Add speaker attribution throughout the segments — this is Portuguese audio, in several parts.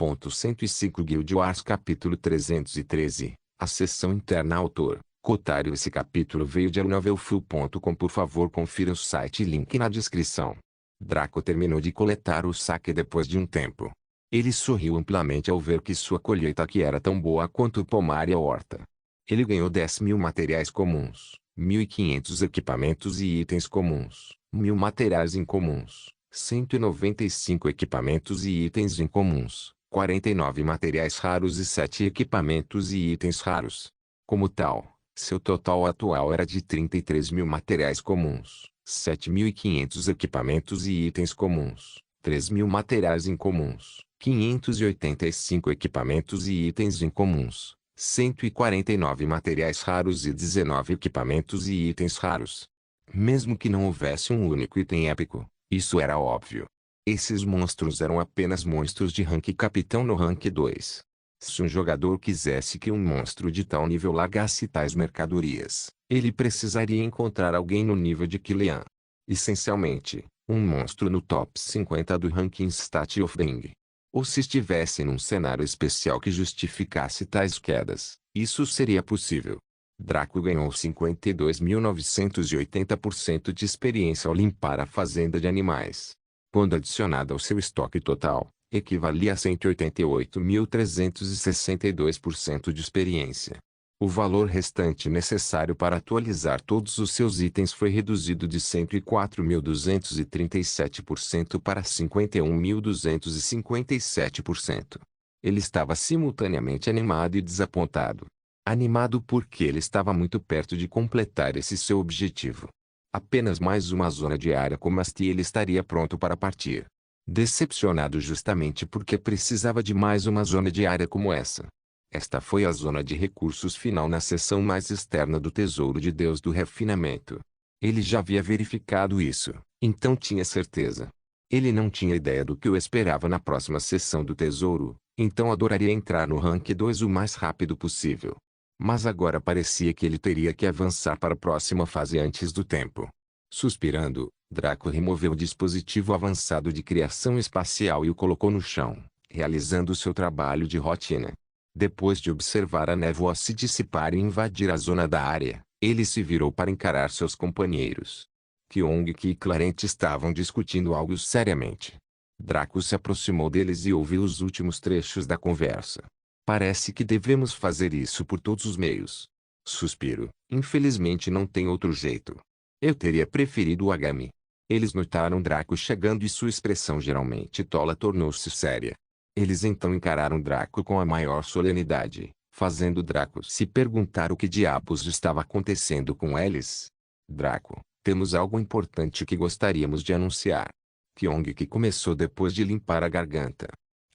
Speaker 1: 105 Guild Wars Capítulo 313, a seção interna autor, Kotaru. Esse capítulo veio de novelfull.com. Por favor confira o site e link na descrição. Draco terminou de coletar o saque depois de um tempo. Ele sorriu amplamente ao ver que sua colheita aqui era tão boa quanto o pomar e a horta. Ele ganhou 10.000 materiais comuns, 1.500 equipamentos e itens comuns, 1.000 materiais incomuns, 195 equipamentos e itens incomuns, 49 materiais raros e 7 equipamentos e itens raros. Como tal, seu total atual era de 33.000 materiais comuns, 7.500 equipamentos e itens comuns, 3.000 materiais incomuns, 585 equipamentos e itens incomuns, 149 materiais raros e 19 equipamentos e itens raros. Mesmo que não houvesse um único item épico, isso era óbvio. Esses monstros eram apenas monstros de rank capitão no rank 2. Se um jogador quisesse que um monstro de tal nível largasse tais mercadorias, ele precisaria encontrar alguém no nível de Killian. Essencialmente, um monstro no top 50 do ranking Stat of Ding. Ou se estivesse num cenário especial que justificasse tais quedas, isso seria possível. Draco ganhou 52.980% de experiência ao limpar a fazenda de animais. Quando adicionado ao seu estoque total, equivalia a 188.362% de experiência. O valor restante necessário para atualizar todos os seus itens foi reduzido de 104.237% para 51.257%. Ele estava simultaneamente animado e desapontado. Animado porque ele estava muito perto de completar esse seu objetivo. Apenas mais uma zona diária como esta e ele estaria pronto para partir. Decepcionado justamente porque precisava de mais uma zona diária como essa. Esta foi a zona de recursos final na seção mais externa do Tesouro de Deus do Refinamento. Ele já havia verificado isso, então tinha certeza. Ele não tinha ideia do que o esperava na próxima seção do Tesouro, então adoraria entrar no rank 2 o mais rápido possível. Mas agora parecia que ele teria que avançar para a próxima fase antes do tempo. Suspirando, Draco removeu o dispositivo avançado de criação espacial e o colocou no chão, realizando seu trabalho de rotina. Depois de observar a névoa se dissipar e invadir a zona da área, ele se virou para encarar seus companheiros. Kyong-ki e Clarent estavam discutindo algo seriamente. Draco se aproximou deles e ouviu os últimos trechos da conversa. Parece que devemos fazer isso por todos os meios. Suspiro. Infelizmente não tem outro jeito. Eu teria preferido o Agami. Eles notaram Draco chegando e sua expressão geralmente tola tornou-se séria. Eles então encararam Draco com a maior solenidade, fazendo Draco se perguntar o que diabos estava acontecendo com eles. Draco, temos algo importante que gostaríamos de anunciar. Kyong-ki começou depois de limpar a garganta.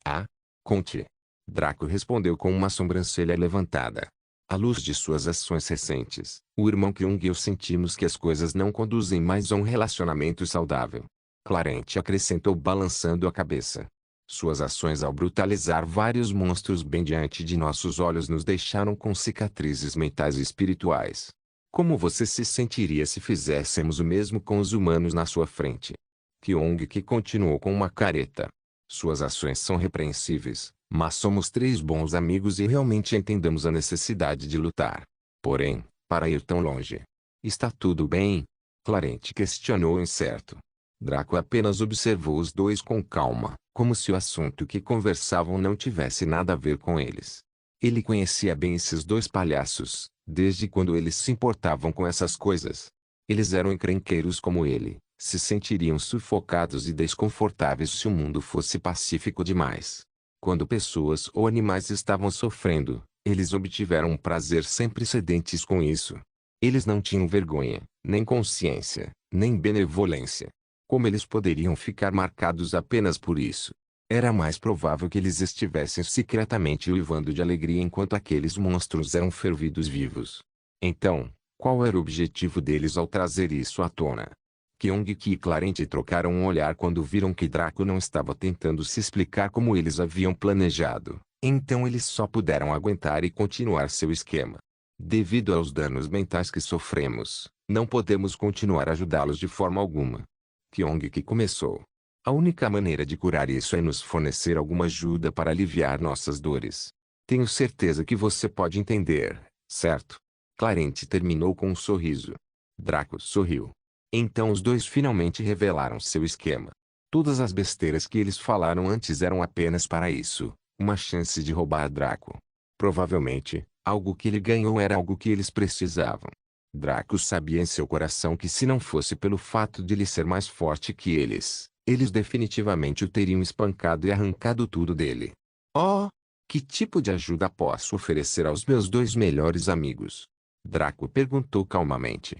Speaker 1: Ah? Conte. Draco respondeu com uma sobrancelha levantada. À luz de suas ações recentes, o irmão Kyung e eu sentimos que as coisas não conduzem mais a um relacionamento saudável. Clarent acrescentou balançando a cabeça. Suas ações ao brutalizar vários monstros bem diante de nossos olhos nos deixaram com cicatrizes mentais e espirituais. Como você se sentiria se fizéssemos o mesmo com os humanos na sua frente? Kyong-ki continuou com uma careta. Suas ações são repreensíveis, mas somos três bons amigos e realmente entendemos a necessidade de lutar. Porém, para ir tão longe. Está tudo bem? Clarent questionou incerto. Draco apenas observou os dois com calma, como se o assunto que conversavam não tivesse nada a ver com eles. Ele conhecia bem esses dois palhaços, desde quando eles se importavam com essas coisas. Eles eram encrenqueiros como ele, se sentiriam sufocados e desconfortáveis se o mundo fosse pacífico demais. Quando pessoas ou animais estavam sofrendo, eles obtiveram um prazer sem precedentes com isso. Eles não tinham vergonha, nem consciência, nem benevolência. Como eles poderiam ficar marcados apenas por isso? Era mais provável que eles estivessem secretamente uivando de alegria enquanto aqueles monstros eram fervidos vivos. Então, qual era o objetivo deles ao trazer isso à tona? Kyong-ki e Clarent trocaram um olhar quando viram que Draco não estava tentando se explicar como eles haviam planejado. Então eles só puderam aguentar e continuar seu esquema. Devido aos danos mentais que sofremos, não podemos continuar a ajudá-los de forma alguma. Kyong-ki começou. A única maneira de curar isso é nos fornecer alguma ajuda para aliviar nossas dores. Tenho certeza que você pode entender, certo? Clarence terminou com um sorriso. Draco sorriu. Então os dois finalmente revelaram seu esquema. Todas as besteiras que eles falaram antes eram apenas para isso, uma chance de roubar Draco. Provavelmente, algo que ele ganhou era algo que eles precisavam. Draco sabia em seu coração que se não fosse pelo fato de ele ser mais forte que eles definitivamente o teriam espancado e arrancado tudo dele. Oh! Que tipo de ajuda posso oferecer aos meus dois melhores amigos? Draco perguntou calmamente.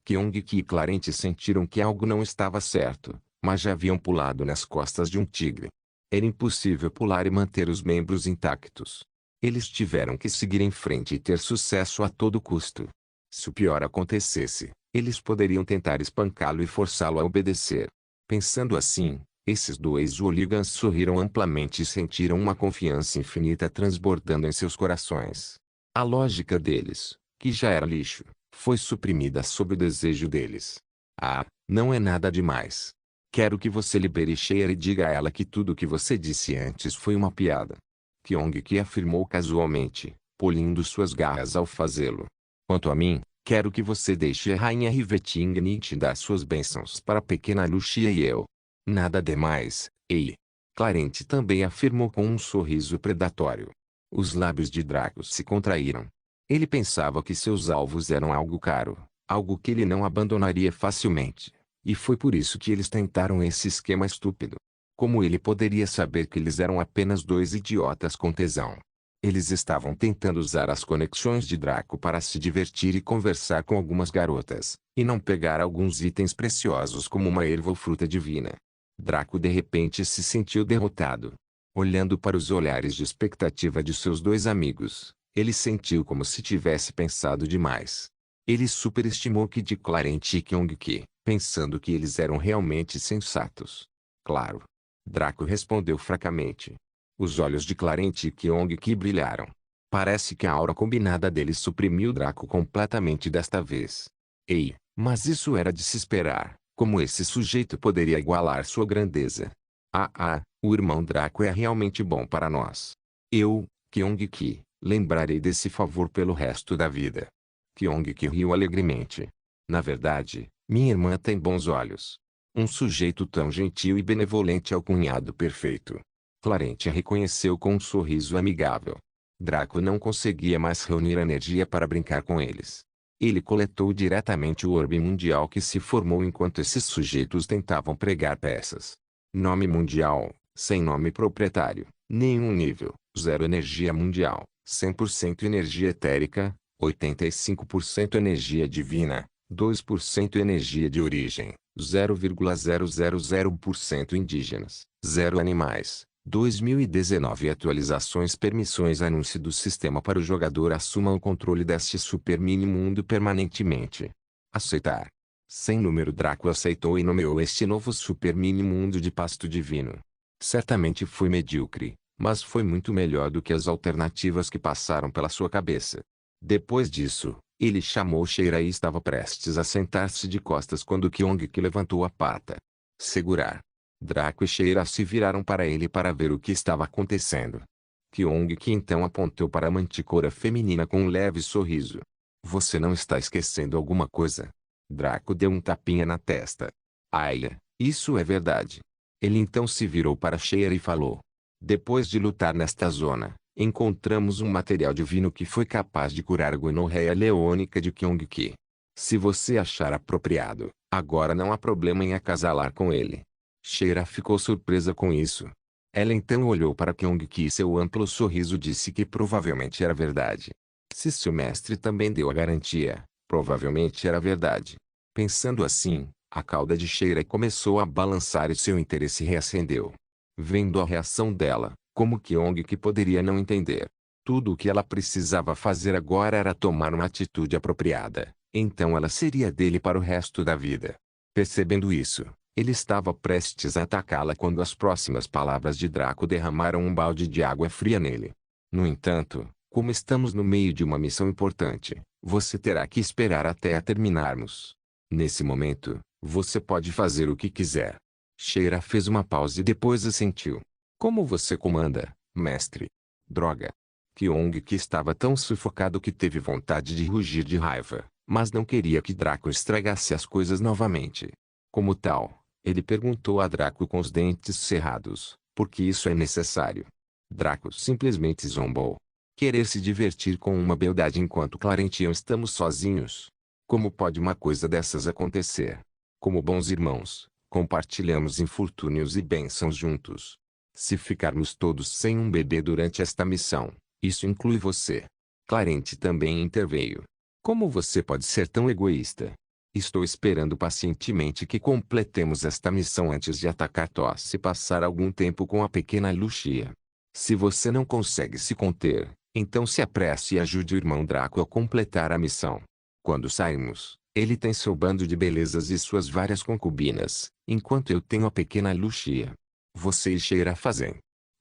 Speaker 1: Kyung-Ki e Clarence sentiram que algo não estava certo, mas já haviam pulado nas costas de um tigre. Era impossível pular e manter os membros intactos. Eles tiveram que seguir em frente e ter sucesso a todo custo. Se o pior acontecesse, eles poderiam tentar espancá-lo e forçá-lo a obedecer. Pensando assim, esses dois hooligans sorriram amplamente e sentiram uma confiança infinita transbordando em seus corações. A lógica deles, que já era lixo, foi suprimida sob o desejo deles. Ah, não é nada demais. Quero que você libere Sheila e diga a ela que tudo o que você disse antes foi uma piada. Kyung-Ki afirmou casualmente, polindo suas garras ao fazê-lo. Quanto a mim, quero que você deixe a rainha Riveting dar suas bênçãos para a pequena Lucia e eu. Nada demais, ei. Clarence também afirmou com um sorriso predatório. Os lábios de Draco se contraíram. Ele pensava que seus alvos eram algo caro, algo que ele não abandonaria facilmente. E foi por isso que eles tentaram esse esquema estúpido. Como ele poderia saber que eles eram apenas dois idiotas com tesão? Eles estavam tentando usar as conexões de Draco para se divertir e conversar com algumas garotas, e não pegar alguns itens preciosos como uma erva ou fruta divina. Draco de repente se sentiu derrotado. Olhando para os olhares de expectativa de seus dois amigos, ele sentiu como se tivesse pensado demais. Ele superestimou Kid Clarence e Kyung-Ki, pensando que eles eram realmente sensatos. Claro. Draco respondeu fracamente. Os olhos de Clarence e Kyung-Ki brilharam. Parece que a aura combinada deles suprimiu Draco completamente desta vez. Ei, mas isso era de se esperar. Como esse sujeito poderia igualar sua grandeza? O irmão Draco é realmente bom para nós. Eu, Kyung-Ki, lembrarei desse favor pelo resto da vida. Kyung-Ki riu alegremente. Na verdade, minha irmã tem bons olhos. Um sujeito tão gentil e benevolente é o cunhado perfeito. Clarence reconheceu com um sorriso amigável. Draco não conseguia mais reunir energia para brincar com eles. Ele coletou diretamente o orbe mundial que se formou enquanto esses sujeitos tentavam pregar peças. Nome mundial, sem nome proprietário, nenhum nível, 0 energia mundial, 100% energia etérica, 85% energia divina, 2% energia de origem, 0,000% indígenas, 0 animais. 2019 Atualizações Permissões Anúncio do sistema para o jogador assuma o controle deste super mini mundo permanentemente. Aceitar. Sem número Draco aceitou e nomeou este novo super mini mundo de pasto divino. Certamente foi medíocre, mas foi muito melhor do que as alternativas que passaram pela sua cabeça. Depois disso, ele chamou Sheila e estava prestes a sentar-se de costas quando Kyung-Ki levantou a pata. Segurar. Draco e Sheila se viraram para ele para ver o que estava acontecendo. Kyung-Ki então apontou para a manticora feminina com um leve sorriso. Você não está esquecendo alguma coisa? Draco deu um tapinha na testa. Ai, isso é verdade. Ele então se virou para Sheila e falou. Depois de lutar nesta zona, encontramos um material divino que foi capaz de curar a gonorreia leônica de Kyung-Ki. Se você achar apropriado, agora não há problema em acasalar com ele. Sheila ficou surpresa com isso. Ela então olhou para Kyung-Ki e seu amplo sorriso disse que provavelmente era verdade. Se seu mestre também deu a garantia, provavelmente era verdade. Pensando assim, a cauda de Sheila começou a balançar e seu interesse reacendeu. Vendo a reação dela, como Kyung-Ki poderia não entender? Tudo o que ela precisava fazer agora era tomar uma atitude apropriada, então ela seria dele para o resto da vida. Percebendo isso, ele estava prestes a atacá-la quando as próximas palavras de Draco derramaram um balde de água fria nele. No entanto, como estamos no meio de uma missão importante, você terá que esperar até a terminarmos. Nesse momento, você pode fazer o que quiser. Sheira fez uma pausa e depois assentiu. Como você comanda, mestre? Droga. Kyong, que estava tão sufocado que teve vontade de rugir de raiva, mas não queria que Draco estragasse as coisas novamente. Como tal, ele perguntou a Draco com os dentes cerrados, por que isso é necessário? Draco simplesmente zombou. Querer se divertir com uma beldade enquanto Clarence e eu estamos sozinhos? Como pode uma coisa dessas acontecer? Como bons irmãos, compartilhamos infortúnios e bênçãos juntos. Se ficarmos todos sem um bebê durante esta missão, isso inclui você. Clarence também interveio. Como você pode ser tão egoísta? Estou esperando pacientemente que completemos esta missão antes de atacar Toss e passar algum tempo com a pequena Lucia. Se você não consegue se conter, então se apresse e ajude o irmão Draco a completar a missão. Quando sairmos, ele tem seu bando de belezas e suas várias concubinas, enquanto eu tenho a pequena Lucia. Você e Sheira fazem.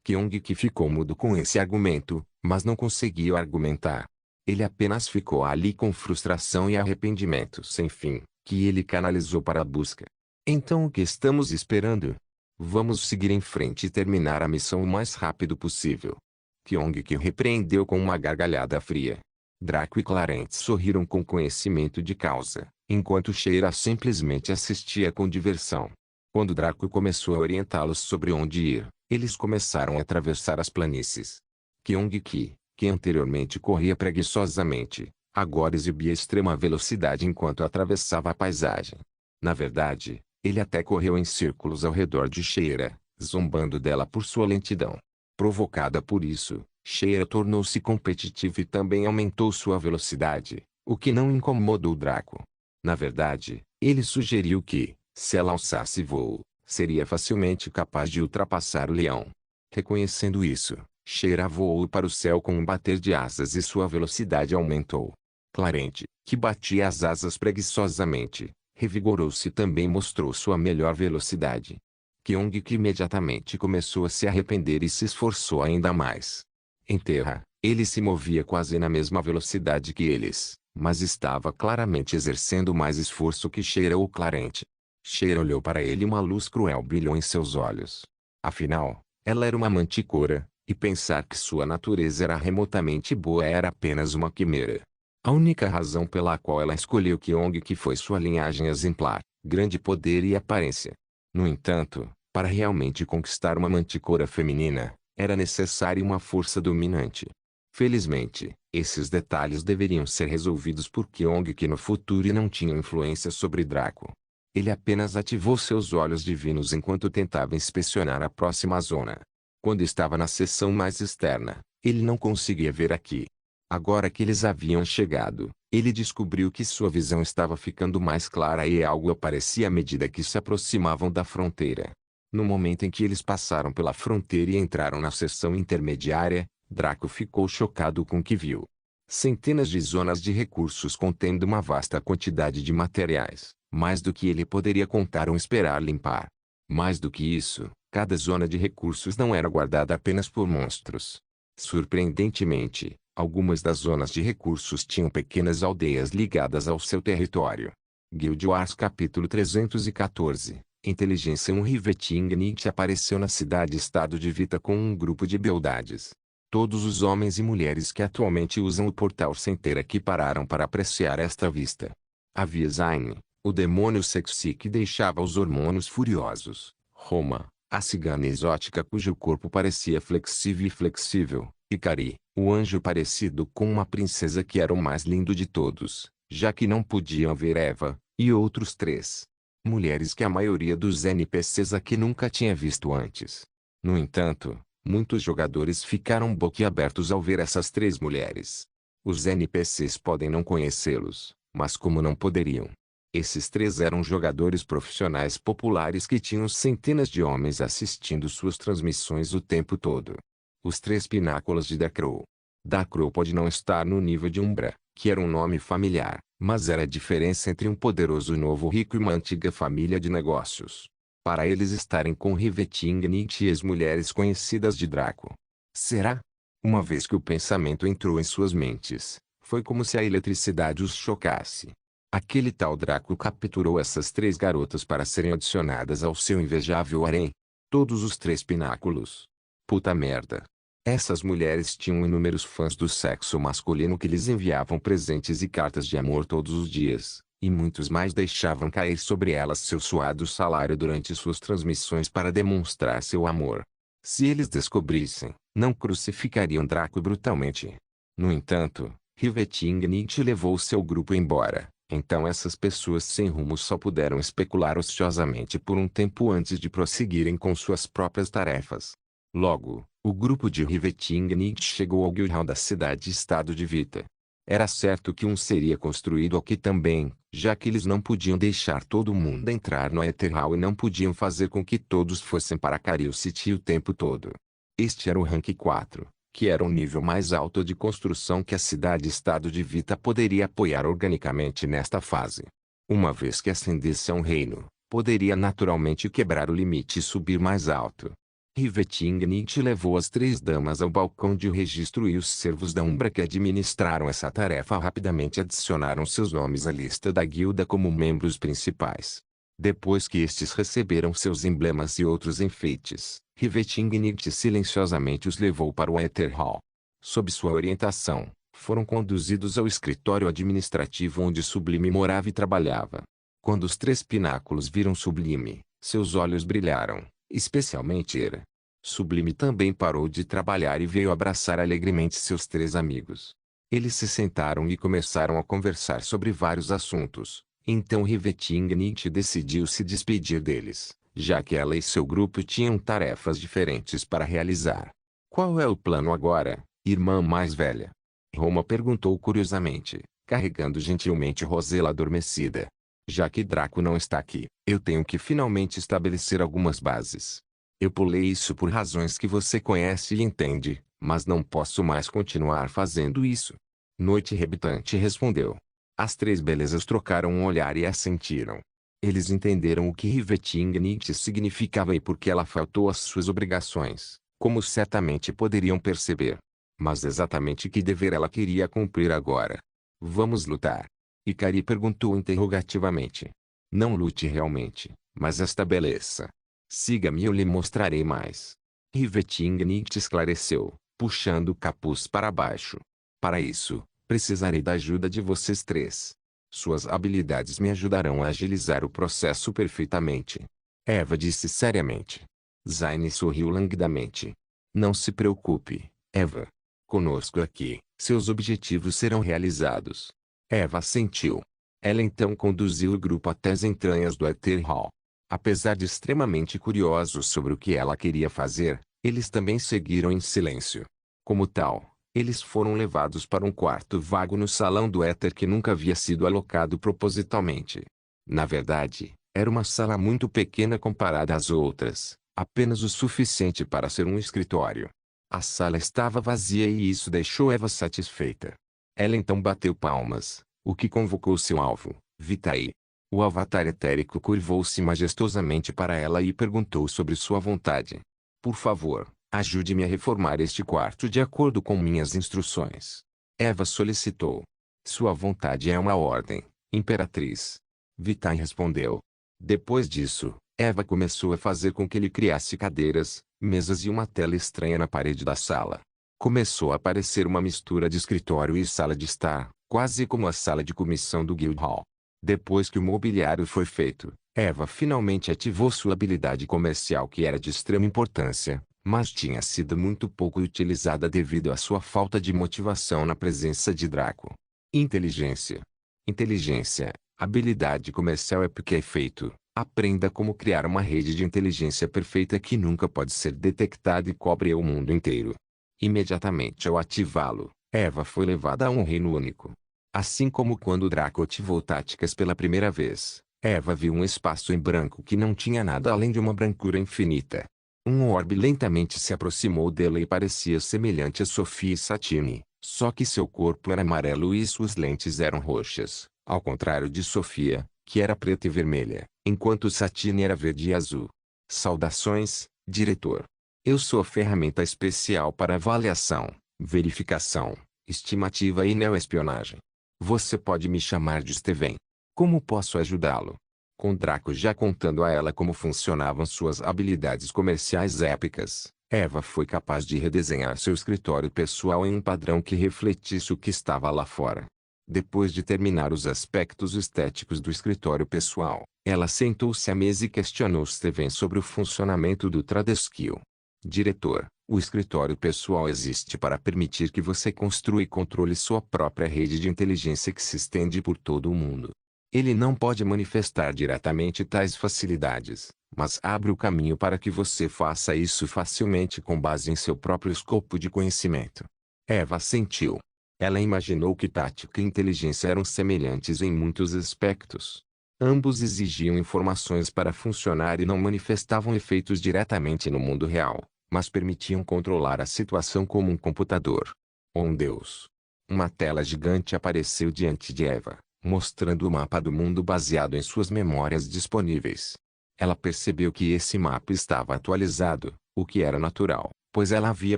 Speaker 1: Kyong, que ficou mudo com esse argumento, mas não conseguiu argumentar. Ele apenas ficou ali com frustração e arrependimento sem fim, que ele canalizou para a busca. Então o que estamos esperando? Vamos seguir em frente e terminar a missão o mais rápido possível. Kyong, que repreendeu com uma gargalhada fria. Draco e Clarence sorriram com conhecimento de causa, enquanto Sheira simplesmente assistia com diversão. Quando Draco começou a orientá-los sobre onde ir, eles começaram a atravessar as planícies. Kyong, que anteriormente corria preguiçosamente, agora exibia extrema velocidade enquanto atravessava a paisagem. Na verdade, ele até correu em círculos ao redor de Sheira, zombando dela por sua lentidão. Provocada por isso, Sheira tornou-se competitiva e também aumentou sua velocidade, o que não incomodou Draco. Na verdade, ele sugeriu que, se ela alçasse voo, seria facilmente capaz de ultrapassar o leão. Reconhecendo isso, Sheira voou para o céu com um bater de asas e sua velocidade aumentou. Clarence, que batia as asas preguiçosamente, revigorou-se e também mostrou sua melhor velocidade. Kyong, que imediatamente começou a se arrepender e se esforçou ainda mais. Em terra, ele se movia quase na mesma velocidade que eles, mas estava claramente exercendo mais esforço que Sheira ou Clarence. Sheira olhou para ele e uma luz cruel brilhou em seus olhos. Afinal, ela era uma manticora, e pensar que sua natureza era remotamente boa era apenas uma quimera. A única razão pela qual ela escolheu Kyong, que foi sua linhagem exemplar, grande poder e aparência. No entanto, para realmente conquistar uma manticora feminina, era necessária uma força dominante. Felizmente, esses detalhes deveriam ser resolvidos por Kyong, que no futuro não tinha influência sobre Draco. Ele apenas ativou seus olhos divinos enquanto tentava inspecionar a próxima zona. Quando estava na seção mais externa, ele não conseguia ver aqui. Agora que eles haviam chegado, ele descobriu que sua visão estava ficando mais clara e algo aparecia à medida que se aproximavam da fronteira. No momento em que eles passaram pela fronteira e entraram na seção intermediária, Draco ficou chocado com o que viu. Centenas de zonas de recursos contendo uma vasta quantidade de materiais, mais do que ele poderia contar ou esperar limpar. Mais do que isso, cada zona de recursos não era guardada apenas por monstros. Surpreendentemente, algumas das zonas de recursos tinham pequenas aldeias ligadas ao seu território. Guild Wars capítulo 314 Inteligência. Um Riveting Nietzsche apareceu na cidade-estado de Vita com um grupo de beldades. Todos os homens e mulheres que atualmente usam o portal Center aqui pararam para apreciar esta vista. Havia Zayn, o demônio sexy que deixava os hormônios furiosos. Roma, a cigana exótica cujo corpo parecia flexível e flexível. Ikari, o anjo parecido com uma princesa que era o mais lindo de todos, já que não podiam ver Eva, e outros três mulheres que a maioria dos NPCs aqui nunca tinha visto antes. No entanto, muitos jogadores ficaram boquiabertos ao ver essas três mulheres. Os NPCs podem não conhecê-los, mas como não poderiam? Esses três eram jogadores profissionais populares que tinham centenas de homens assistindo suas transmissões o tempo todo. Os três pináculos de Dacrow. Dacrow pode não estar no nível de Umbra, que era um nome familiar, mas era a diferença entre um poderoso novo rico e uma antiga família de negócios. Para eles estarem com Riveting Nietzsche e as mulheres conhecidas de Draco. Será? Uma vez que o pensamento entrou em suas mentes, foi como se a eletricidade os chocasse. Aquele tal Draco capturou essas 3 garotas para serem adicionadas ao seu invejável harém. Todos os 3 pináculos. Puta merda. Essas mulheres tinham inúmeros fãs do sexo masculino que lhes enviavam presentes e cartas de amor todos os dias, e muitos mais deixavam cair sobre elas seu suado salário durante suas transmissões para demonstrar seu amor. Se eles descobrissem, não crucificariam Draco brutalmente. No entanto, Rivetingnight levou seu grupo embora. Então essas pessoas sem rumo só puderam especular ociosamente por um tempo antes de prosseguirem com suas próprias tarefas. Logo, o grupo de Rivetingnight chegou ao Guildhall da cidade-estado de Vita. Era certo que um seria construído aqui também, já que eles não podiam deixar todo mundo entrar no Aetherhall e não podiam fazer com que todos fossem para Cario City o tempo todo. Este era o Rank 4. Que era o nível mais alto de construção que a cidade-estado de Vita poderia apoiar organicamente nesta fase. Uma vez que ascendesse a um reino, poderia naturalmente quebrar o limite e subir mais alto. Rivetingnight levou as 3 damas ao balcão de registro e os servos da Umbra que administraram essa tarefa rapidamente adicionaram seus nomes à lista da guilda como membros principais. Depois que estes receberam seus emblemas e outros enfeites, Rivetingnight silenciosamente os levou para o Aetherhall. Sob sua orientação, foram conduzidos ao escritório administrativo onde Sublime morava e trabalhava. Quando os 3 pináculos viram Sublime, seus olhos brilharam, especialmente Era. Sublime também parou de trabalhar e veio abraçar alegremente seus 3 amigos. Eles se sentaram e começaram a conversar sobre vários assuntos. Então Rivetingnight decidiu se despedir deles, já que ela e seu grupo tinham tarefas diferentes para realizar. Qual é o plano agora, irmã mais velha? Roma perguntou curiosamente, carregando gentilmente Rosella adormecida. Já que Draco não está aqui, eu tenho que finalmente estabelecer algumas bases. Eu pulei isso por razões que você conhece e entende, mas não posso mais continuar fazendo isso. Noite Rebitante respondeu. As 3 belezas trocaram um olhar e assentiram. Eles entenderam o que Rivetingnight significava e por que ela faltou às suas obrigações, como certamente poderiam perceber. Mas exatamente que dever ela queria cumprir agora? Vamos lutar? Ikari perguntou interrogativamente. Não lute realmente, mas estabeleça. Siga-me e eu lhe mostrarei mais. Rivetingnight esclareceu, puxando o capuz para baixo. Para isso, precisarei da ajuda de vocês 3. Suas habilidades me ajudarão a agilizar o processo perfeitamente. Eva disse seriamente. Zayn sorriu languidamente. Não se preocupe, Eva. Conosco aqui, seus objetivos serão realizados. Eva assentiu. Ela então conduziu o grupo até as entranhas do Aetherhall. Apesar de extremamente curiosos sobre o que ela queria fazer, eles também seguiram em silêncio. Como tal, eles foram levados para um quarto vago no salão do éter que nunca havia sido alocado propositalmente. Na verdade, era uma sala muito pequena comparada às outras, apenas o suficiente para ser um escritório. A sala estava vazia e isso deixou Eva satisfeita. Ela então bateu palmas, o que convocou seu alvo, Vitae. O avatar etérico curvou-se majestosamente para ela e perguntou sobre sua vontade. Por favor, ajude-me a reformar este quarto de acordo com minhas instruções. Eva solicitou. Sua vontade é uma ordem, Imperatriz. Vitae respondeu. Depois disso, Eva começou a fazer com que ele criasse cadeiras, mesas e uma tela estranha na parede da sala. Começou a aparecer uma mistura de escritório e sala de estar, quase como a sala de comissão do Guildhall. Depois que o mobiliário foi feito, Eva finalmente ativou sua habilidade comercial que era de extrema importância, mas tinha sido muito pouco utilizada devido à sua falta de motivação na presença de Draco. Inteligência. Inteligência, habilidade comercial é porque é feito. Aprenda como criar uma rede de inteligência perfeita que nunca pode ser detectada e cobre o mundo inteiro. Imediatamente ao ativá-lo, Eva foi levada a um reino único. Assim como quando Draco ativou táticas pela primeira vez, Eva viu um espaço em branco que não tinha nada além de uma brancura infinita. Um orbe lentamente se aproximou dela e parecia semelhante a Sophie Satine, só que seu corpo era amarelo e suas lentes eram roxas, ao contrário de Sofia, que era preta e vermelha, enquanto Satine era verde e azul. Saudações, diretor. Eu sou a ferramenta especial para avaliação, verificação, estimativa e neoespionagem. Você pode me chamar de Steven. Como posso ajudá-lo? Com Draco já contando a ela como funcionavam suas habilidades comerciais épicas, Eva foi capaz de redesenhar seu escritório pessoal em um padrão que refletisse o que estava lá fora. Depois de terminar os aspectos estéticos do escritório pessoal, ela sentou-se à mesa e questionou Steven sobre o funcionamento do Tradeskill. Diretor, o escritório pessoal existe para permitir que você construa e controle sua própria rede de inteligência que se estende por todo o mundo. Ele não pode manifestar diretamente tais facilidades, mas abre o caminho para que você faça isso facilmente com base em seu próprio escopo de conhecimento. Eva assentiu. Ela imaginou que tática e inteligência eram semelhantes em muitos aspectos. Ambos exigiam informações para funcionar e não manifestavam efeitos diretamente no mundo real, mas permitiam controlar a situação como um computador. Oh Deus! Uma tela gigante apareceu diante de Eva, mostrando o mapa do mundo baseado em suas memórias disponíveis. Ela percebeu que esse mapa estava atualizado, o que era natural, pois ela havia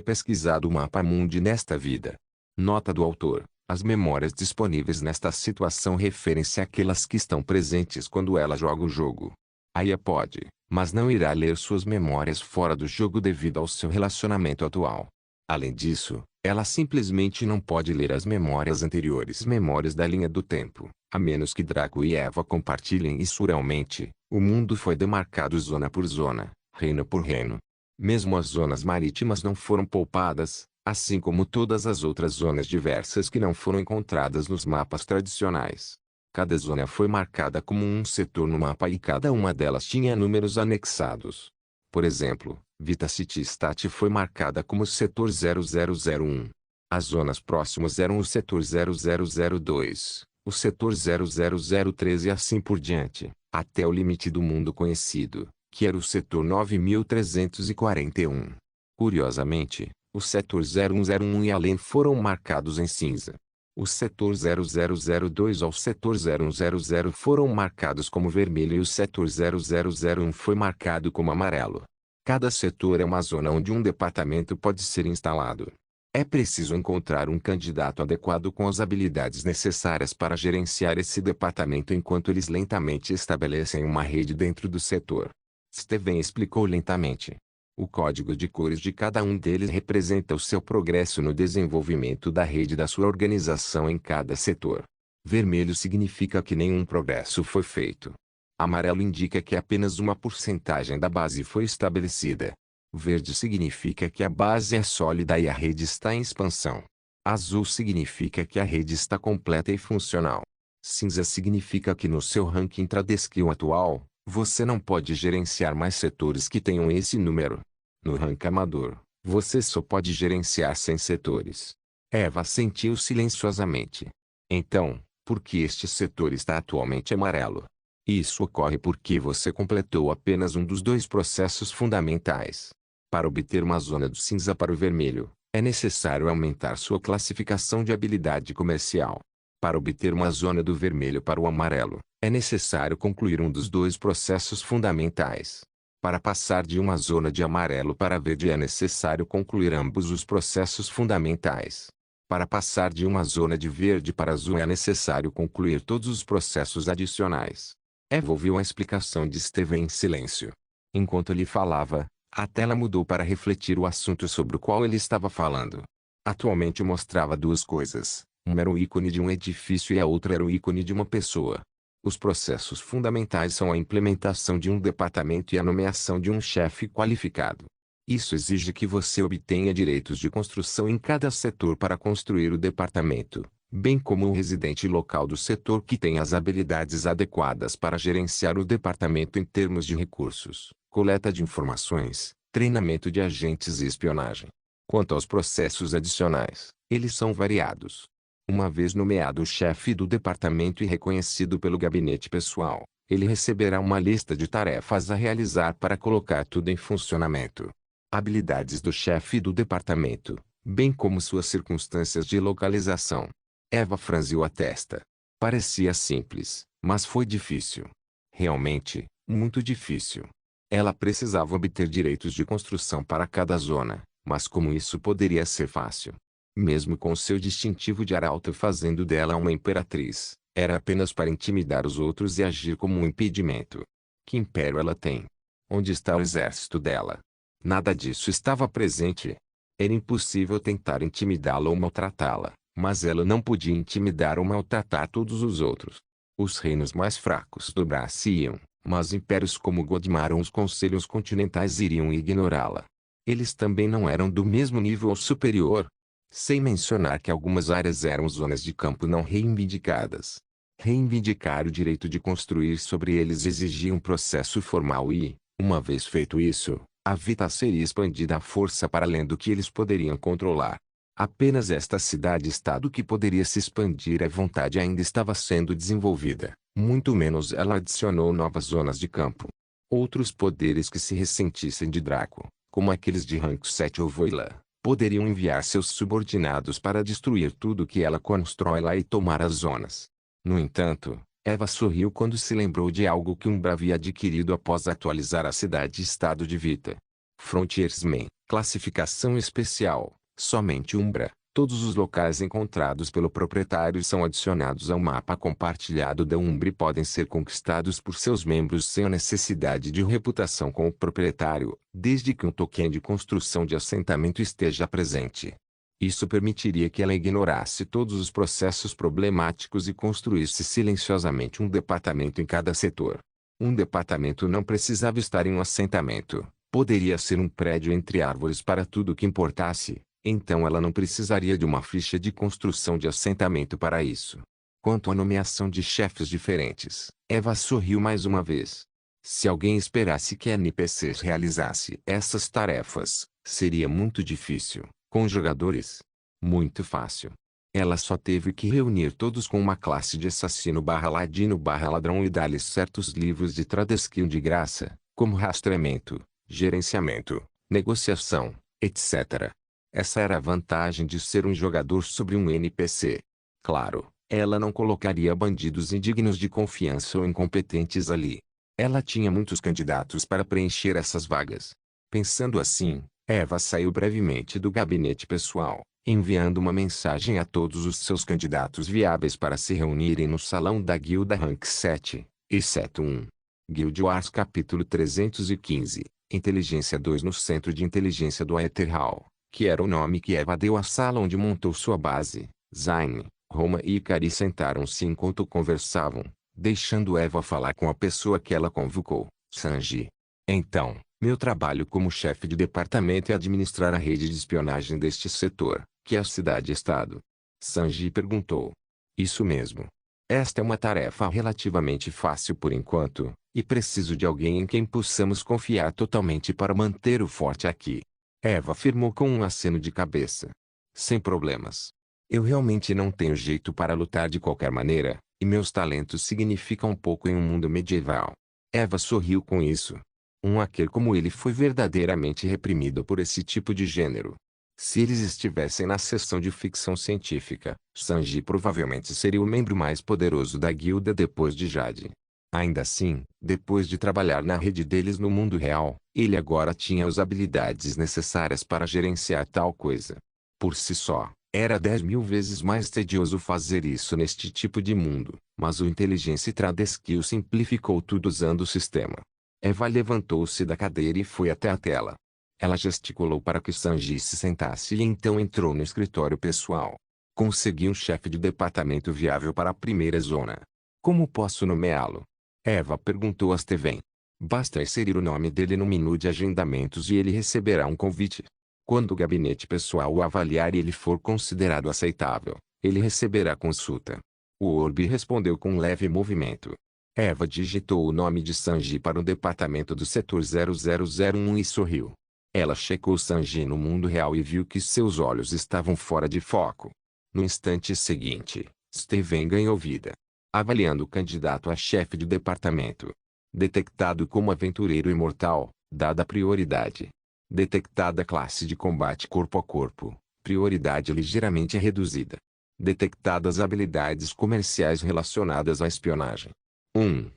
Speaker 1: pesquisado o mapa mundi nesta vida. Nota do autor: as memórias disponíveis nesta situação referem-se àquelas que estão presentes quando ela joga o jogo. Aya pode, mas não irá ler suas memórias fora do jogo devido ao seu relacionamento atual. Além disso, ela simplesmente não pode ler as memórias anteriores, memórias da linha do tempo, a menos que Draco e Eva compartilhem isso realmente. O mundo foi demarcado zona por zona, reino por reino. Mesmo as zonas marítimas não foram poupadas, assim como todas as outras zonas diversas que não foram encontradas nos mapas tradicionais. Cada zona foi marcada como um setor no mapa e cada uma delas tinha números anexados. Por exemplo, Vita City Stat foi marcada como setor 0001. As zonas próximas eram o setor 0002, o setor 0003 e assim por diante, até o limite do mundo conhecido, que era o setor 9341. Curiosamente, o setor 0101 e além foram marcados em cinza. O setor 0002 ao setor 0100 foram marcados como vermelho e o setor 0001 foi marcado como amarelo. Cada setor é uma zona onde um departamento pode ser instalado. É preciso encontrar um candidato adequado com as habilidades necessárias para gerenciar esse departamento enquanto eles lentamente estabelecem uma rede dentro do setor. Steven explicou lentamente. O código de cores de cada um deles representa o seu progresso no desenvolvimento da rede da sua organização em cada setor. Vermelho significa que nenhum progresso foi feito. Amarelo indica que apenas uma porcentagem da base foi estabelecida. Verde significa que a base é sólida e a rede está em expansão. Azul significa que a rede está completa e funcional. Cinza significa que no seu ranking Tradeskill atual, você não pode gerenciar mais setores que tenham esse número. No ranking amador, você só pode gerenciar 100 setores. Eva assentiu silenciosamente. Então, por que este setor está atualmente amarelo? Isso ocorre porque você completou apenas um dos dois processos fundamentais. Para obter uma zona do cinza para o vermelho, é necessário aumentar sua classificação de habilidade comercial. Para obter uma zona do vermelho para o amarelo, é necessário concluir um dos dois processos fundamentais. Para passar de uma zona de amarelo para verde é necessário concluir ambos os processos fundamentais. Para passar de uma zona de verde para azul é necessário concluir todos os processos adicionais. Eva ouviu a explicação de Steven em silêncio. Enquanto ele falava, a tela mudou para refletir o assunto sobre o qual ele estava falando. Atualmente mostrava duas coisas. Uma era o ícone de um edifício e a outra era o ícone de uma pessoa. Os processos fundamentais são a implementação de um departamento e a nomeação de um chefe qualificado. Isso exige que você obtenha direitos de construção em cada setor para construir o departamento, bem como um residente local do setor que tenha as habilidades adequadas para gerenciar o departamento em termos de recursos, coleta de informações, treinamento de agentes e espionagem. Quanto aos processos adicionais, eles são variados. Uma vez nomeado o chefe do departamento e reconhecido pelo gabinete pessoal, ele receberá uma lista de tarefas a realizar para colocar tudo em funcionamento. Habilidades do chefe do departamento, bem como suas circunstâncias de localização. Eva franziu a testa. Parecia simples, mas foi difícil. Realmente, muito difícil. Ela precisava obter direitos de construção para cada zona, mas como isso poderia ser fácil? Mesmo com seu distintivo de arauto fazendo dela uma imperatriz, Era apenas para intimidar os outros e agir como um impedimento. Que império ela tem? Onde está o exército dela? Nada disso estava presente. Era impossível tentar intimidá-la ou maltratá-la, mas ela não podia intimidar ou maltratar todos os outros. Os reinos mais fracos dobrar-se-iam, mas impérios como Godmar ou os conselhos continentais iriam ignorá-la. Eles também não eram do mesmo nível ou superior. Sem mencionar que algumas áreas eram zonas de campo não reivindicadas. Reivindicar o direito de construir sobre eles exigia um processo formal e, uma vez feito isso, a Vita seria expandida à força para além do que eles poderiam controlar. Apenas esta cidade-estado que poderia se expandir à vontade ainda estava sendo desenvolvida, muito menos ela adicionou novas zonas de campo. Outros poderes que se ressentissem de Draco, como aqueles de Rank 7 ou Voila, poderiam enviar seus subordinados para destruir tudo que ela constrói lá e tomar as zonas. No entanto, Eva sorriu quando se lembrou de algo que Umbra havia adquirido após atualizar a cidade-estado de Vita. Frontiersman, classificação especial, somente Umbra. Todos os locais encontrados pelo proprietário são adicionados ao mapa compartilhado da Umbra e podem ser conquistados por seus membros sem a necessidade de reputação com o proprietário, desde que um token de construção de assentamento esteja presente. Isso permitiria que ela ignorasse todos os processos problemáticos e construísse silenciosamente um departamento em cada setor. Um departamento não precisava estar em um assentamento, poderia ser um prédio entre árvores para tudo o que importasse. Então ela não precisaria de uma ficha de construção de assentamento para isso. Quanto à nomeação de chefes diferentes, Eva sorriu mais uma vez. Se alguém esperasse que NPCs realizasse essas tarefas, seria muito difícil. Com jogadores, muito fácil. Ela só teve que reunir todos com uma classe de assassino/ladino/ladrão e dar-lhes certos livros de trade skill de graça, como rastreamento, gerenciamento, negociação, etc. Essa era a vantagem de ser um jogador sobre um NPC. Claro, ela não colocaria bandidos indignos de confiança ou incompetentes ali. Ela tinha muitos candidatos para preencher essas vagas. Pensando assim, Eva saiu brevemente do gabinete pessoal, enviando uma mensagem a todos os seus candidatos viáveis para se reunirem no salão da Guilda Rank 7, exceto um. Guild Wars capítulo 315, Inteligência 2 no Centro de Inteligência do Aether Hall, que era o nome que Eva deu à sala onde montou sua base. Zayn, Roma e Ikari sentaram-se enquanto conversavam, deixando Eva falar com a pessoa que ela convocou, Sanji. Então, meu trabalho como chefe de departamento é administrar a rede de espionagem deste setor, que é a cidade-estado. Sanji perguntou. Isso mesmo. Esta é uma tarefa relativamente fácil por enquanto, e preciso de alguém em quem possamos confiar totalmente para manter o forte aqui. Eva afirmou com um aceno de cabeça. Sem problemas. Eu realmente não tenho jeito para lutar de qualquer maneira, e meus talentos significam pouco em um mundo medieval. Eva sorriu com isso. Um hacker como ele foi verdadeiramente reprimido por esse tipo de gênero. Se eles estivessem na seção de ficção científica, Sanji provavelmente seria o membro mais poderoso da guilda depois de Jade. Ainda assim, depois de trabalhar na rede deles no mundo real, ele agora tinha as habilidades necessárias para gerenciar tal coisa. Por si só, era 10.000 vezes mais tedioso fazer isso neste tipo de mundo, mas o Inteligência Trade Skill simplificou tudo usando o sistema. Eva levantou-se da cadeira e foi até a tela. Ela gesticulou para que Sanji se sentasse e então entrou no escritório pessoal. Consegui um chefe de departamento viável para a primeira zona. Como posso nomeá-lo? Eva perguntou a Steven. Basta inserir o nome dele no menu de agendamentos e ele receberá um convite. Quando o gabinete pessoal o avaliar e ele for considerado aceitável, ele receberá consulta. O Orbe respondeu com um leve movimento. Eva digitou o nome de Sanji para o departamento do setor 0001 e sorriu. Ela checou Sanji no mundo real e viu que seus olhos estavam fora de foco. No instante seguinte, Steven ganhou vida. Avaliando o candidato a chefe de departamento. Detectado como aventureiro imortal, dada prioridade. Detectada classe de combate corpo a corpo, prioridade ligeiramente reduzida. Detectadas habilidades comerciais relacionadas à espionagem. 1,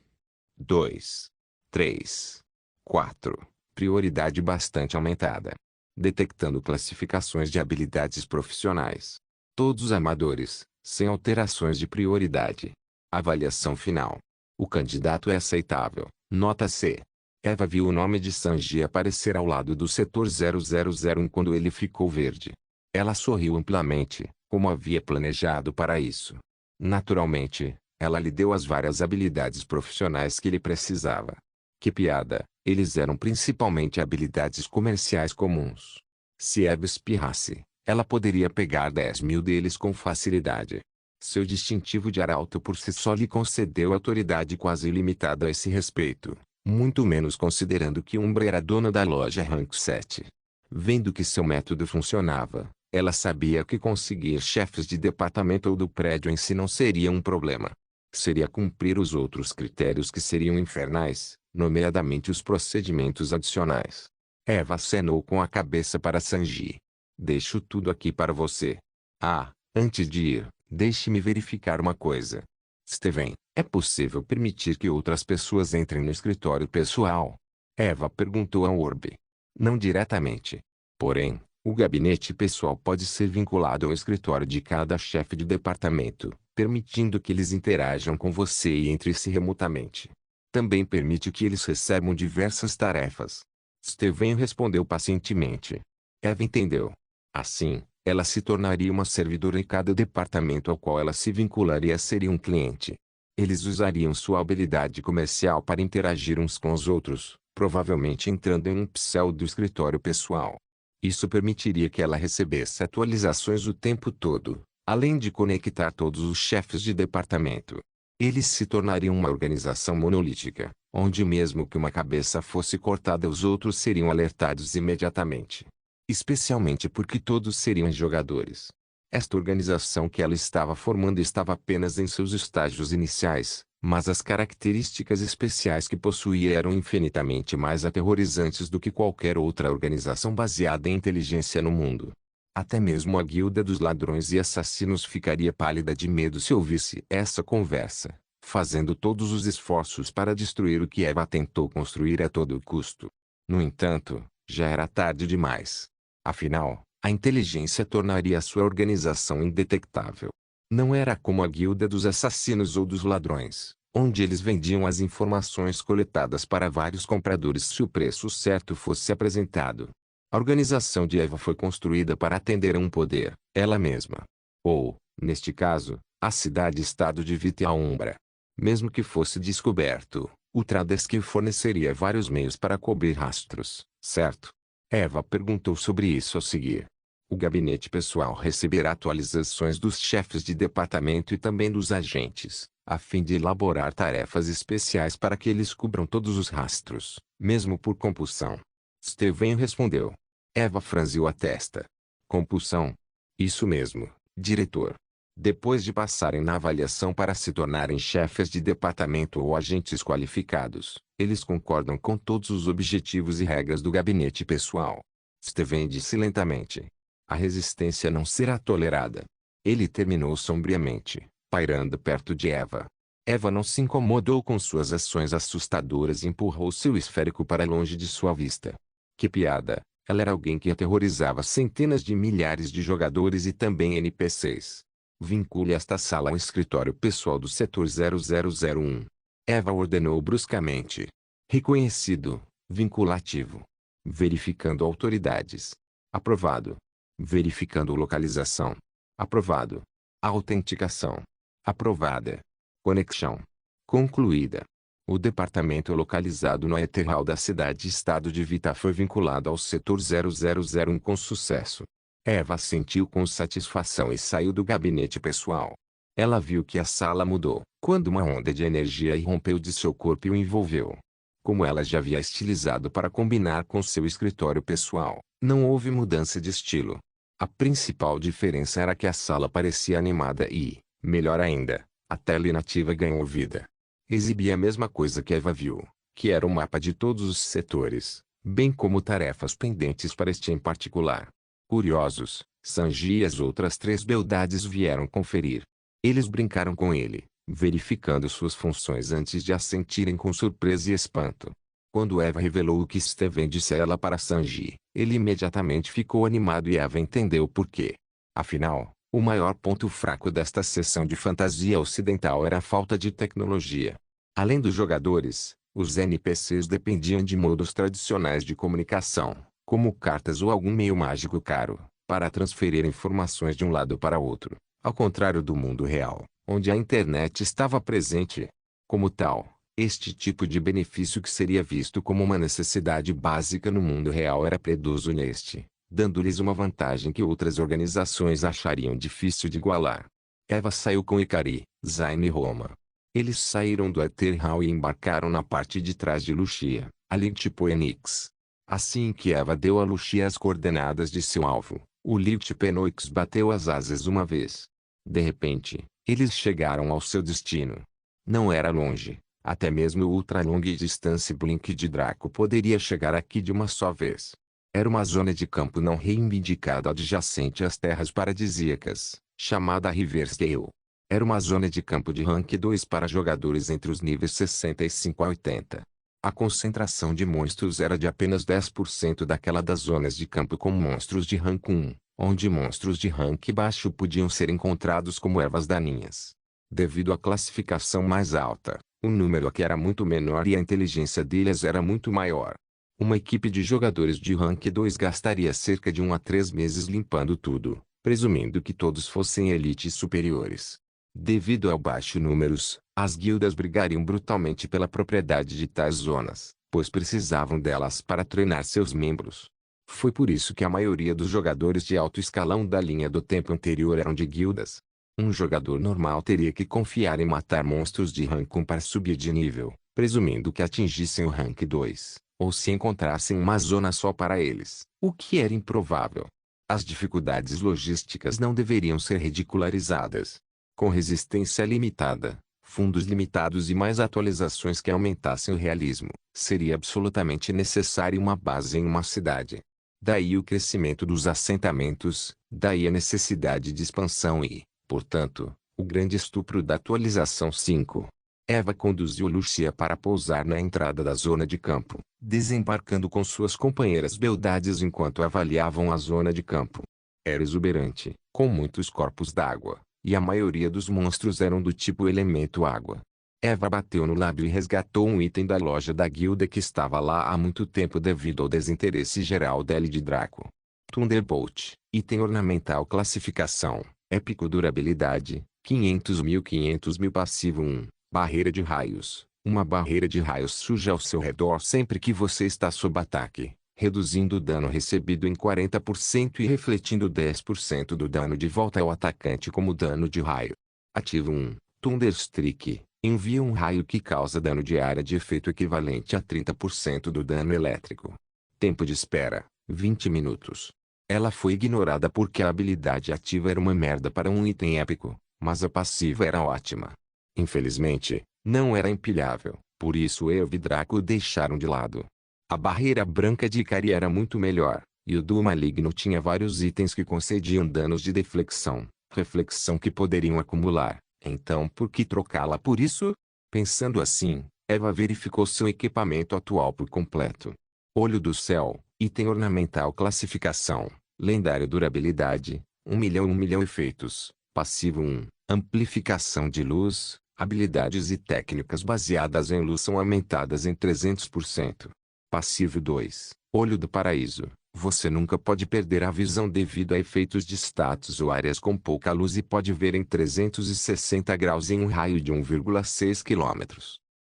Speaker 1: 2, 3, 4. Prioridade bastante aumentada. Detectando classificações de habilidades profissionais. Todos amadores, sem alterações de prioridade. Avaliação final. O candidato é aceitável. Nota C. Eva viu o nome de Sanji aparecer ao lado do setor 0001 quando ele ficou verde. Ela sorriu amplamente, como havia planejado para isso. Naturalmente, ela lhe deu as várias habilidades profissionais que ele precisava. Que piada, eles eram principalmente habilidades comerciais comuns. Se Eva espirrasse, ela poderia pegar 10.000 deles com facilidade. Seu distintivo de arauto por si só lhe concedeu autoridade quase ilimitada a esse respeito, muito menos considerando que Umbra era dona da loja Rank 7. Vendo que seu método funcionava, ela sabia que conseguir chefes de departamento ou do prédio em si não seria um problema. Seria cumprir os outros critérios que seriam infernais, nomeadamente os procedimentos adicionais. Eva acenou com a cabeça para Sanji. Deixo tudo aqui para você. Ah, antes de ir, deixe-me verificar uma coisa. Steven, é possível permitir que outras pessoas entrem no escritório pessoal? Eva perguntou a Orbe. Não diretamente. Porém, o gabinete pessoal pode ser vinculado ao escritório de cada chefe de departamento, permitindo que eles interajam com você e entre si remotamente. Também permite que eles recebam diversas tarefas. Steven respondeu pacientemente. Eva entendeu. Assim, ela se tornaria uma servidora em cada departamento ao qual ela se vincularia seria um cliente. Eles usariam sua habilidade comercial para interagir uns com os outros, provavelmente entrando em um pseudo escritório pessoal. Isso permitiria que ela recebesse atualizações o tempo todo, além de conectar todos os chefes de departamento. Eles se tornariam uma organização monolítica, onde mesmo que uma cabeça fosse cortada os outros seriam alertados imediatamente. Especialmente porque todos seriam jogadores. Esta organização que ela estava formando estava apenas em seus estágios iniciais, mas as características especiais que possuía eram infinitamente mais aterrorizantes do que qualquer outra organização baseada em inteligência no mundo. Até mesmo a guilda dos ladrões e assassinos ficaria pálida de medo se ouvisse essa conversa, fazendo todos os esforços para destruir o que Eva tentou construir a todo custo. No entanto, já era tarde demais. Afinal, a inteligência tornaria a sua organização indetectável. Não era como a guilda dos assassinos ou dos ladrões, onde eles vendiam as informações coletadas para vários compradores se o preço certo fosse apresentado. A organização de Eva foi construída para atender a um poder, ela mesma. Ou, neste caso, a cidade-estado de Vita Umbra. Mesmo que fosse descoberto, o Tradesk forneceria vários meios para cobrir rastros, certo? Eva perguntou sobre isso a seguir. O gabinete pessoal receberá atualizações dos chefes de departamento e também dos agentes, a fim de elaborar tarefas especiais para que eles cubram todos os rastros, mesmo por compulsão. Steven respondeu. Eva franziu a testa. Compulsão? Isso mesmo, diretor. Depois de passarem na avaliação para se tornarem chefes de departamento ou agentes qualificados, eles concordam com todos os objetivos e regras do gabinete pessoal. Steven disse lentamente. A resistência não será tolerada. Ele terminou sombriamente, pairando perto de Eva. Eva não se incomodou com suas ações assustadoras e empurrou seu esférico para longe de sua vista. Que piada, ela era alguém que aterrorizava centenas de milhares de jogadores e também NPCs. Vincule esta sala ao escritório pessoal do setor 0001. Eva ordenou bruscamente. Reconhecido, vinculativo. Verificando autoridades. Aprovado. Verificando localização. Aprovado. Autenticação. Aprovada. Conexão. Concluída. O departamento localizado no Etherhall da cidade-estado de Vita foi vinculado ao setor 0001 com sucesso. Eva sentiu com satisfação e saiu do gabinete pessoal. Ela viu que a sala mudou, quando uma onda de energia irrompeu de seu corpo e o envolveu. Como ela já havia estilizado para combinar com seu escritório pessoal, não houve mudança de estilo. A principal diferença era que a sala parecia animada e, melhor ainda, a tela inativa ganhou vida. Exibia a mesma coisa que Eva viu, que era um mapa de todos os setores, bem como tarefas pendentes para este em particular. Curiosos, Sanji e as outras 3 beldades vieram conferir. Eles brincaram com ele, verificando suas funções antes de assentirem com surpresa e espanto. Quando Eva revelou o que Steven disse a ela para Sanji, ele imediatamente ficou animado e Eva entendeu por quê. Afinal, O maior ponto fraco desta sessão de fantasia ocidental era a falta de tecnologia. Além dos jogadores, os NPCs dependiam de modos tradicionais de comunicação, como cartas ou algum meio mágico caro, para transferir informações de um lado para outro, ao contrário do mundo real, onde a internet estava presente. Como tal, este tipo de benefício que seria visto como uma necessidade básica no mundo real era predoso neste, dando-lhes uma vantagem que outras organizações achariam difícil de igualar. Eva saiu com Ikari, Zayn e Roma. Eles saíram do Ether Hall e embarcaram na parte de trás de Lucia, ali tipo Enix. Assim que Eva deu a Lucia as coordenadas de seu alvo, o Licht Penoix bateu as asas uma vez. De repente, eles chegaram ao seu destino. Não era longe. Até mesmo o ultra-long distância Blink de Draco poderia chegar aqui de uma só vez. Era uma zona de campo não reivindicada adjacente às terras paradisíacas, chamada Riversdale. Era uma zona de campo de rank 2 para jogadores entre os níveis 65 a 80. A concentração de monstros era de apenas 10% daquela das zonas de campo com monstros de rank 1, onde monstros de rank baixo podiam ser encontrados como ervas daninhas. Devido à classificação mais alta, o número aqui era muito menor e a inteligência deles era muito maior. Uma equipe de jogadores de rank 2 gastaria cerca de 1 a 3 meses limpando tudo, presumindo que todos fossem elites superiores. Devido ao baixo números, as guildas brigariam brutalmente pela propriedade de tais zonas, pois precisavam delas para treinar seus membros. Foi por isso que a maioria dos jogadores de alto escalão da linha do tempo anterior eram de guildas. Um jogador normal teria que confiar em matar monstros de rank 1 para subir de nível, presumindo que atingissem o rank 2, ou se encontrassem uma zona só para eles, o que era improvável. As dificuldades logísticas não deveriam ser ridicularizadas. Com resistência limitada, fundos limitados e mais atualizações que aumentassem o realismo, seria absolutamente necessária uma base em uma cidade. Daí o crescimento dos assentamentos, daí a necessidade de expansão e, portanto, o grande estupro da atualização 5. Eva conduziu Lucia para pousar na entrada da zona de campo, desembarcando com suas companheiras beldades enquanto avaliavam a zona de campo. Era exuberante, com muitos corpos d'água, e a maioria dos monstros eram do tipo elemento água. Eva bateu no lábio e resgatou um item da loja da guilda que estava lá há muito tempo devido ao desinteresse geral dele de Draco. Thunderbolt, item ornamental classificação, épico durabilidade, 500.000 passivo 1, barreira de raios. Uma barreira de raios surge ao seu redor sempre que você está sob ataque, reduzindo o dano recebido em 40% e refletindo 10% do dano de volta ao atacante como dano de raio. Ativo 1, Thunderstreak. Envia um raio que causa dano de área de efeito equivalente a 30% do dano elétrico. Tempo de espera, 20 minutos. Ela foi ignorada porque a habilidade ativa era uma merda para um item épico, mas a passiva era ótima. Infelizmente, não era empilhável, por isso Eva e Draco deixaram de lado. A barreira branca de Ikari era muito melhor, e o duo maligno tinha vários itens que concediam danos de deflexão, reflexão que poderiam acumular. Então por que trocá-la por isso? Pensando assim, Eva verificou seu equipamento atual por completo. Olho do Céu, item ornamental classificação, lendário durabilidade, 1.000.000 efeitos, passivo 1, amplificação de luz, habilidades e técnicas baseadas em luz são aumentadas em 300%. Passivo 2, Olho do Paraíso. Você nunca pode perder a visão devido a efeitos de status ou áreas com pouca luz e pode ver em 360 graus em um raio de 1,6 km.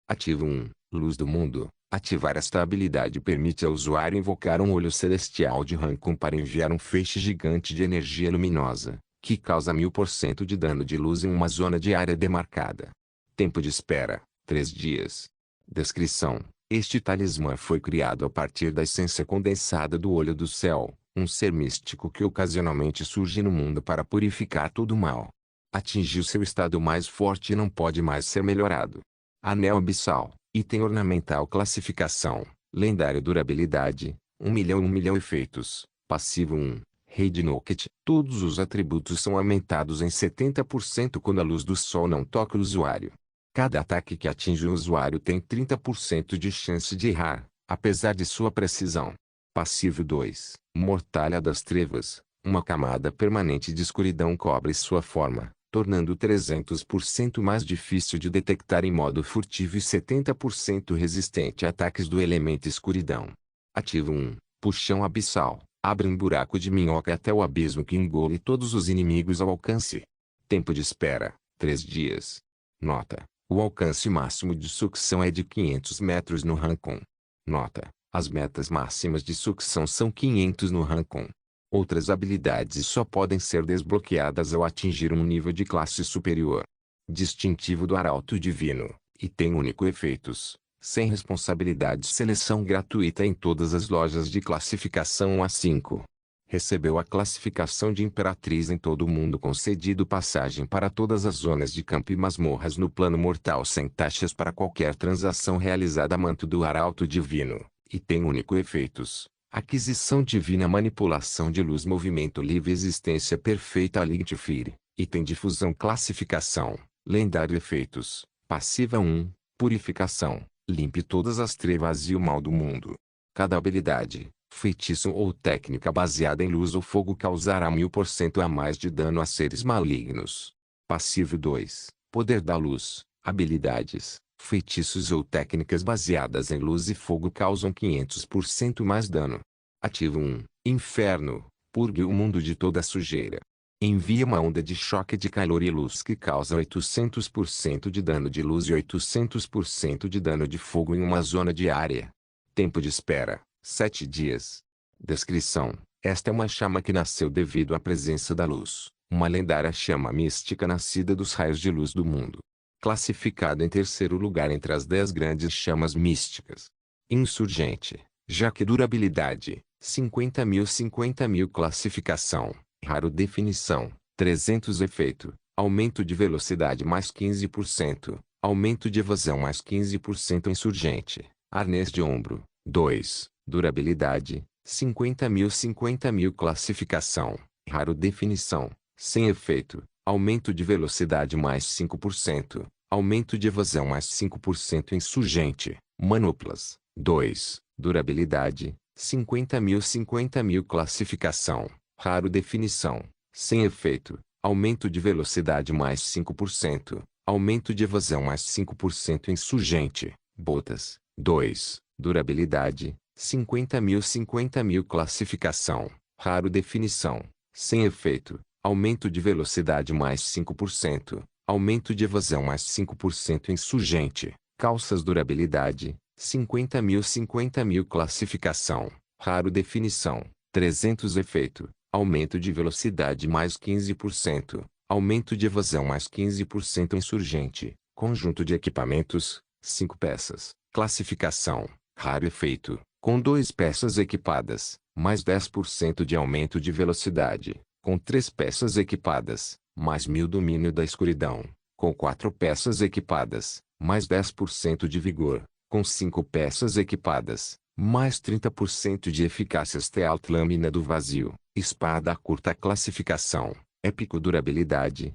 Speaker 1: Ativo 1, Luz do Mundo. Ativar esta habilidade permite ao usuário invocar um olho celestial de rank 1 para enviar um feixe gigante de energia luminosa, que causa 1000% de dano de luz em uma zona de área demarcada. Tempo de espera, 3 dias. Descrição. Este talismã foi criado a partir da essência condensada do Olho do Céu, um ser místico que ocasionalmente surge no mundo para purificar todo o mal. Atingiu seu estado mais forte e não pode mais ser melhorado. Anel Abissal, item ornamental classificação, lendário durabilidade, 1.000.000 efeitos, passivo 1, Rei de Nocket. Todos os atributos são aumentados em 70% quando a luz do sol não toca o usuário. Cada ataque que atinge o usuário tem 30% de chance de errar, apesar de sua precisão. Passivo 2, Mortalha das Trevas. Uma camada permanente de escuridão cobre sua forma, tornando 300% mais difícil de detectar em modo furtivo e 70% resistente a ataques do elemento escuridão. Ativo 1. Puxão abissal. Abre um buraco de minhoca até o abismo que engole todos os inimigos ao alcance. Tempo de espera, 3 dias. Nota: o alcance máximo de sucção é de 500 metros no Rancon. Nota: as metas máximas de sucção são 500 no Rancon. Outras habilidades só podem ser desbloqueadas ao atingir um nível de classe superior. Distintivo do Arauto Divino, item único efeitos. Sem responsabilidade, seleção gratuita em todas as lojas de classificação A5. Recebeu a classificação de Imperatriz em todo o mundo, concedido passagem para todas as zonas de campo e masmorras no plano mortal sem taxas para qualquer transação realizada. Manto do Arauto Divino, item único efeitos. Aquisição divina, manipulação de luz, movimento livre, existência perfeita. Lightfire, item de fusão, classificação, lendário efeitos. Passiva 1, purificação. Limpe todas as trevas e o mal do mundo. Cada habilidade, feitiço ou técnica baseada em luz ou fogo causará 1000% a mais de dano a seres malignos. Passivo 2, poder da luz. Habilidades, feitiços ou técnicas baseadas em luz e fogo causam 500% mais dano. Ativo 1, inferno. Purgue o mundo de toda sujeira. Envia uma onda de choque de calor e luz que causa 800% de dano de luz e 800% de dano de fogo em uma zona de área. Tempo de espera, 7 dias. Descrição: esta é uma chama que nasceu devido à presença da luz, uma lendária chama mística nascida dos raios de luz do mundo. Classificado em terceiro lugar entre as 10 grandes chamas místicas. Insurgente, já que durabilidade, 50.000 classificação. Raro definição, 300 efeito, aumento de velocidade mais 15%, aumento de evasão mais 15%. Insurgente, arnês de ombro, 2, durabilidade, 50.000 classificação, raro definição, sem efeito, aumento de velocidade mais 5%, aumento de evasão mais 5%. Insurgente, manoplas, 2, durabilidade, 50.000 classificação, raro definição, sem efeito, aumento de velocidade mais 5%, aumento de evasão mais 5%. Insurgente, botas, 2, durabilidade, 50.000 classificação, raro definição, sem efeito, aumento de velocidade mais 5%, aumento de evasão mais 5%. Insurgente, calças, durabilidade, 50.000 classificação, raro definição, 300 efeito, aumento de velocidade mais 15%, aumento de evasão mais 15%. Insurgente, conjunto de equipamentos, 5 peças, classificação, raro efeito, com 2 peças equipadas, mais 10% de aumento de velocidade, com 3 peças equipadas, mais 1000 domínio da escuridão, com 4 peças equipadas, mais 10% de vigor, com 5 peças equipadas, mais 30% de eficácia. Stealth, lâmina do vazio, espada curta. Classificação, épico, durabilidade,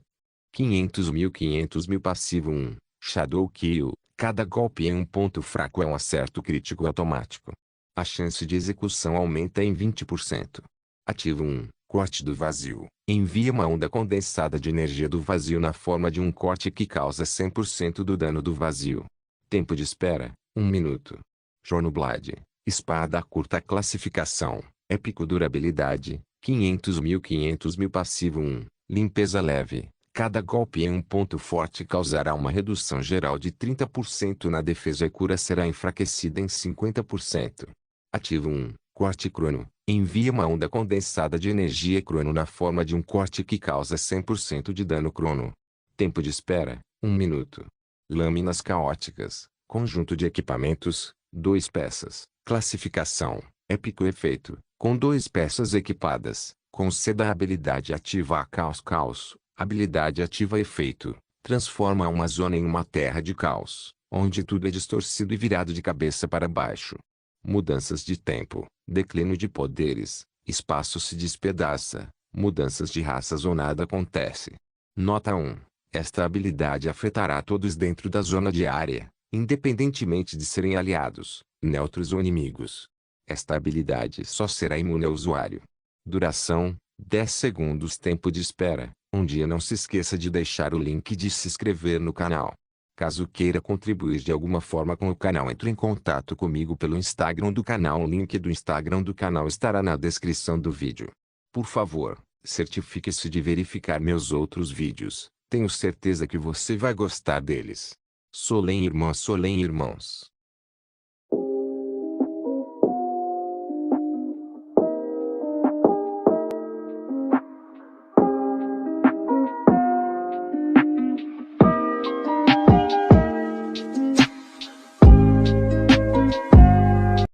Speaker 1: 500.000 passivo 1, Shadow Kill, cada golpe em um ponto fraco é um acerto crítico automático. A chance de execução aumenta em 20%. Ativo 1, corte do vazio, envia uma onda condensada de energia do vazio na forma de um corte que causa 100% do dano do vazio. Tempo de espera, 1 minuto. Jornoblade, espada curta. Classificação, épico, durabilidade, 500.000 passivo 1, limpeza leve. Cada golpe em um ponto forte causará uma redução geral de 30% na defesa e cura será enfraquecida em 50%. Ativo 1, corte crono, envia uma onda condensada de energia crono na forma de um corte que causa 100% de dano crono. Tempo de espera, 1 minuto. Lâminas caóticas, conjunto de equipamentos, 2 peças. Classificação, épico efeito, com 2 peças equipadas, conceda a habilidade ativa a Caos. Habilidade ativa efeito, transforma uma zona em uma terra de caos, onde tudo é distorcido e virado de cabeça para baixo. Mudanças de tempo, declínio de poderes, espaço se despedaça, mudanças de raças ou nada acontece. Nota 1. Esta habilidade afetará todos dentro da zona de área, independentemente de serem aliados, neutros ou inimigos. Esta habilidade só será imune ao usuário. Duração, 10 segundos tempo de espera. Um dia não se esqueça de deixar o link de se inscrever no canal. Caso queira contribuir de alguma forma com o canal, entre em contato comigo pelo Instagram do canal. O link do Instagram do canal estará na descrição do vídeo. Por favor, certifique-se de verificar meus outros vídeos. Tenho certeza que você vai gostar deles. Solém irmãs, Solém irmãos.